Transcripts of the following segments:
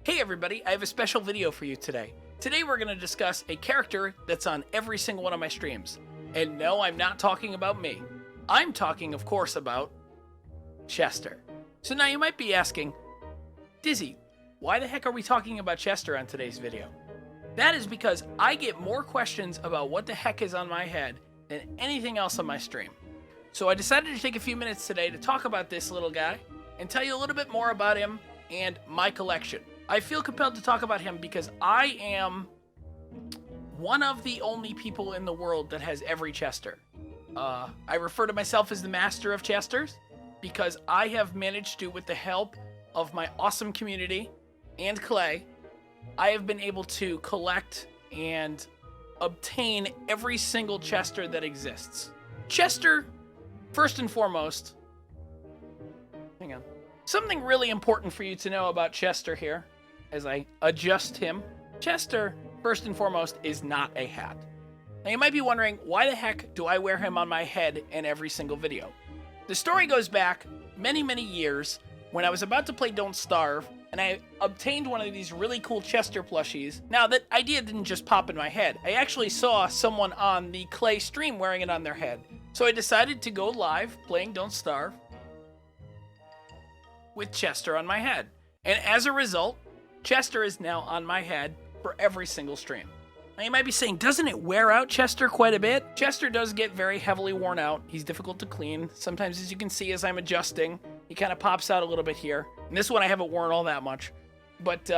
Hey everybody, I have a special video for you today. Today we're going to discuss a character that's on every single one of my streams. And no, I'm not talking about me. I'm talking, of course, about Chester. So now you might be asking, Dizzy, why the heck are we talking about Chester on today's video? That is because I get more questions about what the heck is on my head than anything else on my stream. So I decided to take a few minutes today to talk about this little guy and tell you a little bit more about him and my collection. I feel compelled to talk about him because I am one of the only people in the world that has every Chester. I refer to myself as the master of Chesters because I have managed to, with the help of my awesome community and Clay, I have been able to collect and obtain every single Chester that exists. Chester, first and foremost, hang on. Something really important for you to know about Chester here, as I adjust him. Chester, first and foremost, is not a hat. Now you might be wondering, why the heck do I wear him on my head in every single video? The story goes back many, many years when I was about to play Don't Starve, and I obtained one of these really cool Chester plushies. Now that idea didn't just pop in my head. I actually saw someone on the Clay stream wearing it on their head. So I decided to go live playing Don't Starve with Chester on my head. And as a result, Chester is now on my head for every single stream. Now you might be saying, doesn't it wear out Chester quite a bit? Chester does get very heavily worn out. He's difficult to clean. Sometimes, as you can see as I'm adjusting, he kind of pops out a little bit here. And this one I haven't worn all that much. But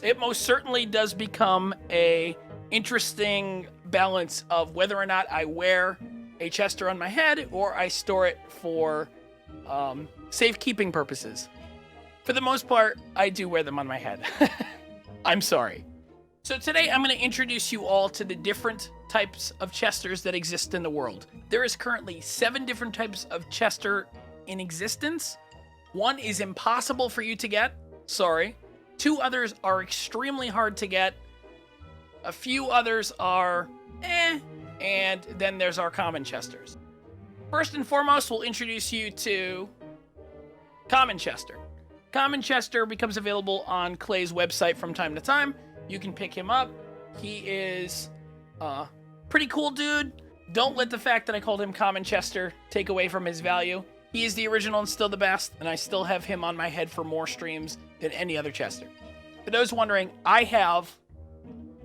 it most certainly does become a interesting balance of whether or not I wear a Chester on my head or I store it for safekeeping purposes. For the most part, I do wear them on my head. I'm sorry. So today I'm going to introduce you all to the different types of Chesters that exist in the world. There is currently 7 different types of Chester in existence. One is impossible for you to get. Sorry. 2 others are extremely hard to get. A few others are and then there's our common Chesters. First and foremost, we'll introduce you to Common Chester. Common Chester becomes available on Clay's website from time to time. You can pick him up. He is a pretty cool dude. Don't let the fact that I called him Common Chester take away from his value. He is the original and still the best, and I still have him on my head for more streams than any other Chester. For those wondering, I have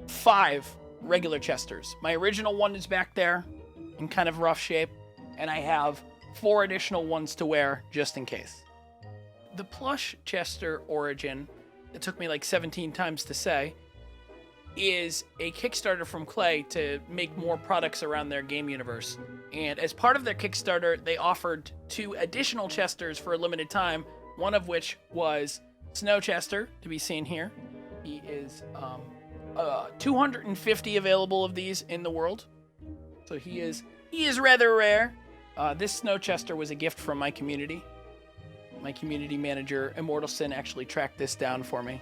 5 regular Chesters. My original one is back there in kind of rough shape, and I have 4 additional ones to wear just in case. The plush Chester origin, it took me like 17 times to say, is a Kickstarter from Clay to make more products around their game universe. And as part of their Kickstarter, they offered 2 additional Chesters for a limited time, one of which was Snow Chester, to be seen here. He is 250 available of these in the world. So he is rather rare. This Snow Chester was a gift from my community. My community manager, Immortal Sin, actually tracked this down for me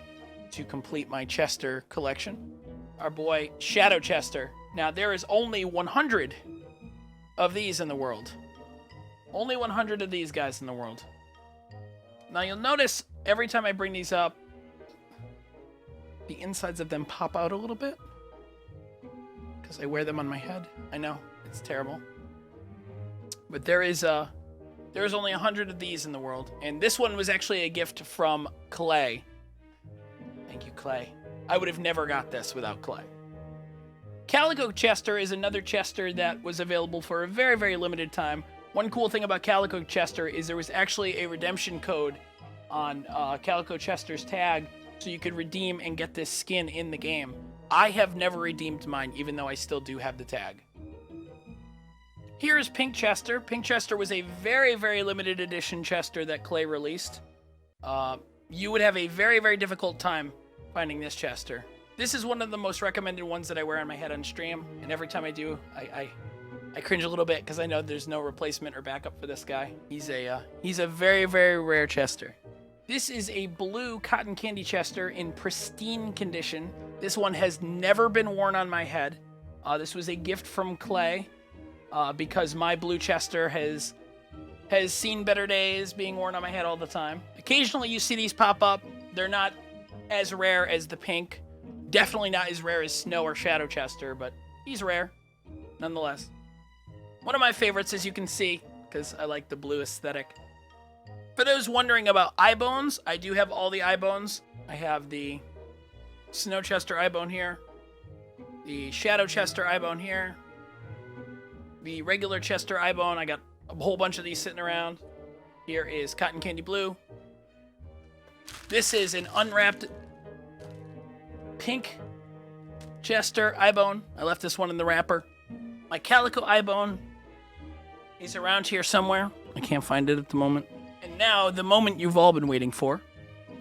to complete my Chester collection. Our boy, Shadow Chester. Now, there is only 100 of these in the world. Only 100 of these guys in the world. Now, you'll notice every time I bring these up, the insides of them pop out a little bit. Because I wear them on my head. I know, it's terrible. But there's only 100 of these in the world, and this one was actually a gift from Clay. Thank you, Clay. I would have never got this without Clay. Calico Chester is another Chester that was available for a very, very limited time. One cool thing about Calico Chester is there was actually a redemption code on Calico Chester's tag, so you could redeem and get this skin in the game. I have never redeemed mine, even though I still do have the tag. Here is Pink Chester. Pink Chester was a very, very limited edition Chester that Clay released. You would have a very, very difficult time finding this Chester. This is one of the most recommended ones that I wear on my head on stream, and every time I do, I cringe a little bit because I know there's no replacement or backup for this guy. He's a very, very rare Chester. This is a blue cotton candy Chester in pristine condition. This one has never been worn on my head. This was a gift from Clay. Because my blue Chester has seen better days being worn on my head all the time. Occasionally you see these pop up. They're not as rare as the pink. Definitely not as rare as Snow or Shadow Chester, but he's rare, nonetheless. One of my favorites, as you can see, because I like the blue aesthetic. For those wondering about eye bones, I do have all the eye bones. I have the Snow Chester eye bone here, the Shadow Chester eye bone here, the regular Chester eye bone. I got a whole bunch of these sitting around. Here is Cotton Candy Blue. This is an unwrapped pink Chester eye bone. I left this one in the wrapper. My Calico eye bone is around here somewhere. I can't find it at the moment. And now, the moment you've all been waiting for.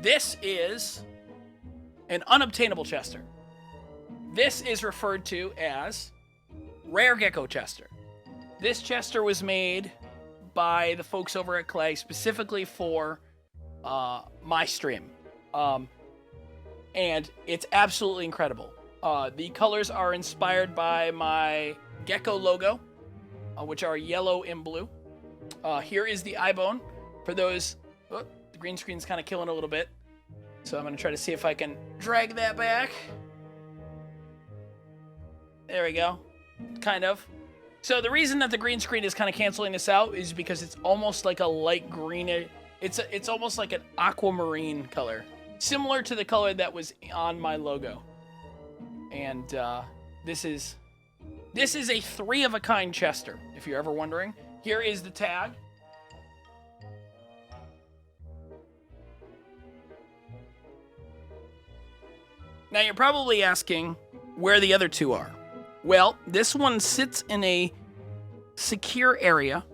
This is an unobtainable Chester. This is referred to as Rare Gecko Chester. This Chester was made by the folks over at Clay specifically for my stream. And it's absolutely incredible. The colors are inspired by my Gecko logo, which are yellow and blue. Here is the eye bone. For those, the green screen's kind of killing a little bit. So I'm going to try to see if I can drag that back. There we go. Kind of. So the reason that the green screen is kind of canceling this out is because it's almost like a light green. It's almost like an aquamarine color, similar to the color that was on my logo. And this is a 3-of-a-kind Chester, if you're ever wondering. Here is the tag. Now you're probably asking where the other two are. Well, this one sits in a secure area.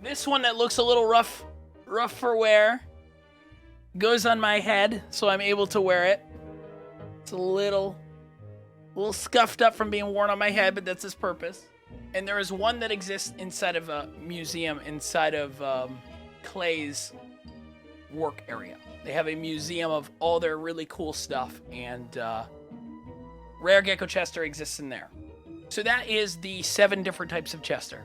This one that looks a little rough for wear goes on my head, so I'm able to wear it. It's a little scuffed up from being worn on my head, but that's its purpose. And there is one that exists inside of a museum, inside of Clay's work area. They have a museum of all their really cool stuff, and Rare Gecko Chester exists in there. So that is the 7 different types of Chester.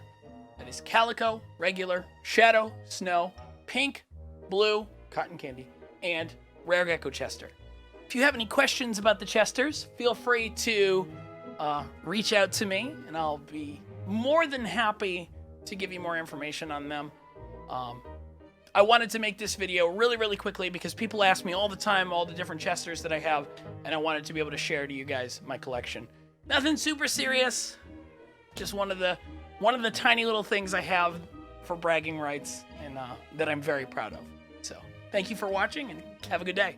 That is Calico, Regular, Shadow, Snow, Pink, Blue, Cotton Candy, and Rare Gecko Chester. If you have any questions about the Chesters, feel free to reach out to me, and I'll be more than happy to give you more information on them. I wanted to make this video really quickly because people ask me all the time all the different Chesters that I have, and I wanted to be able to share to you guys my collection. Nothing super serious, just one of the tiny little things I have for bragging rights and that I'm very proud of. So, thank you for watching and have a good day.